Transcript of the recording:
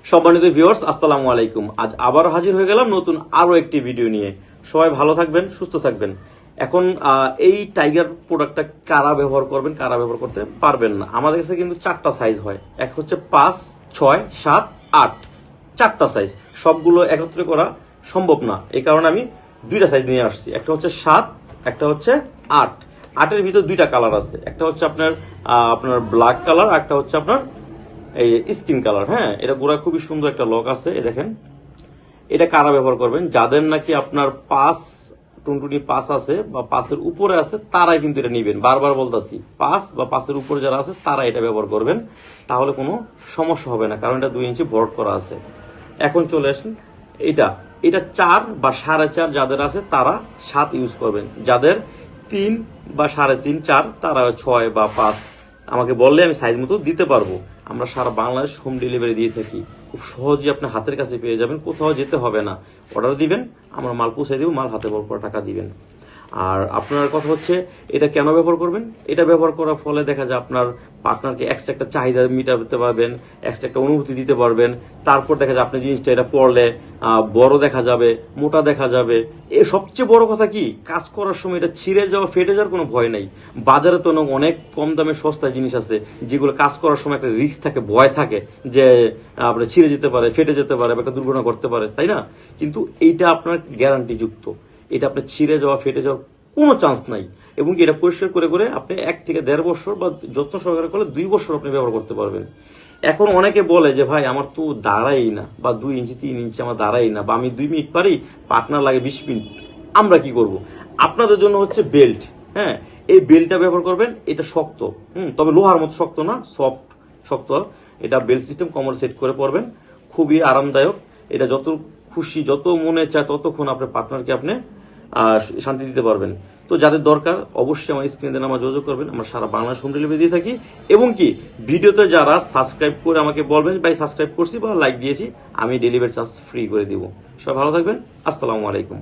সম্মানিত ভিউয়ার্স, আসসালামু আলাইকুম। আজ আবার হাজির হয়ে গেলাম নতুন আরো একটি ভিডিও নিয়ে। সবাই ভালো থাকবেন, সুস্থ থাকবেন। এখন এই টাইগার প্রোডাক্টটা কারা ব্যবহার করবেন, কারা ব্যবহার করতে পারবেন না। আমাদের কাছে কিন্তু 4টা সাইজ হয়। এক হচ্ছে 5, 6, 7, 8, 4টা সাইজ। সবগুলো একত্রে করা সম্ভব না, এই কারণে আমি 2টা সাইজ নিয়ে আসছি। একটা হচ্ছে 7, একটা হচ্ছে 8। 8-এর ভিতর 2টা কালার আছে, একটা হচ্ছে আপনার ব্ল্যাক কালার, একটা হচ্ছে আপনার এই স্কিন কালার। হ্যাঁ, এটা গোড়া খুবই সুন্দর একটা লক আছে, এই দেখেন। এটা কারা ব্যবহার করবেন? যাদের নাকি আপনার 5 টুনটুনি 5 আছে বা 5-এর উপরে আছে, তারাই কিন্তু এটা নিবেন। বারবার বলতেছি, 5 বা 5-এর উপরে যারা আছে তারা এটা ব্যবহার করবেন, তাহলে কোনো সমস্যা হবে না, কারণ এটা 2 ইঞ্চি ভরাট করা আছে। এখন চলে আসেন, এটা 4 বা 4.5 যাদের আছে তারা 7 ইউজ করবেন। যাদের 3 বা 3.5, 4 তারা 6 বা 5 আমাকে বললে আমি সাইজ মতো দিতে পারবো। আমরা সারা বাংলাদেশ হোম ডেলিভারি দিয়ে থাকি। খুব সহজে আপনার হাতের কাছে পেয়ে যাবেন, কোথাও যেতে হবে না। অর্ডার দিবেন, আমরা মাল পৌঁছে দিব, মাল হাতে বল করে টাকা দিবেন। আর আপনার কথা হচ্ছে এটা কেন ব্যবহার করবেন? এটা ব্যবহার করার ফলে দেখা যায় আপনার পার্টনারকে এক্সট্রা একটা চাহিদা মিটাতে পারবেন, এক্সট্রা একটা অনুভূতি দিতে পারবেন। তারপর দেখা যায় আপনি জিনিসটা এটা পরলে বড় দেখা যাবে, মোটা দেখা যাবে। এ সবচেয়ে বড় কথা কি, কাজ করার সময় এটা ছিঁড়ে যাওয়া, ফেটে যাওয়ার কোনো ভয় নাই। বাজারে তো অনেক কম দামে সস্তায় জিনিস আছে, যেগুলো কাজ করার সময় একটা রিস্ক থাকে, ভয় থাকে যে আপনার ছিঁড়ে যেতে পারে, ফেটে যেতে পারে, বা একটা দুর্ঘটনা করতে পারে, তাই না? কিন্তু এইটা আপনার গ্যারান্টি যুক্ত। এটা আপনার ছিঁড়ে যাওয়া, ফেটে যাওয়ার কোনো চান্স নাই। এবং এটা পরিষ্কার করে করে আপনি 1 থেকে 1.5 বছর বা যত্ন সহকারে করলে 2 বছর আপনি ব্যবহার করতে পারবেন। এখন অনেকে বলে যে ভাই আমার তো দাঁড়াই না, বা 2 ইঞ্চি 3 ইঞ্চি আমার দাঁড়াই না, বা আমি 2 মিনিট পারি, পার্টনার লাগে 20 মিনিট। আমরা কি করব? আপনাদের জন্য হচ্ছে বেল্ট। হ্যাঁ, এই বেল্টটা ব্যবহার করবেন। এটা শক্ত, তবে লোহার মতো শক্ত না, সফট শক্ত। এটা বেল্ট সিস্টেম কমর সেট করে পরবেন, খুবই আরামদায়ক। এটা যত খুশি, যত মনে চায় ততক্ষণ আপনার পার্টনারকে আপনি শান্তি দিতে পারবেন। তো যাদের দরকার অবশ্যই আমার স্ক্রিনে দেন, আমার যোগাযোগ করবেন। আমরা সারা বাংলাদেশ হোম ডেলিভারি দিয়ে থাকি। এবং কি ভিডিওতে যারা সাবস্ক্রাইব করে আমাকে বলবেন ভাই সাবস্ক্রাইব করছি বা লাইক দিয়েছি, আমি ডেলিভারি চার্জ ফ্রি করে দিব। সবাই ভালো থাকবেন, আসসালামু আলাইকুম।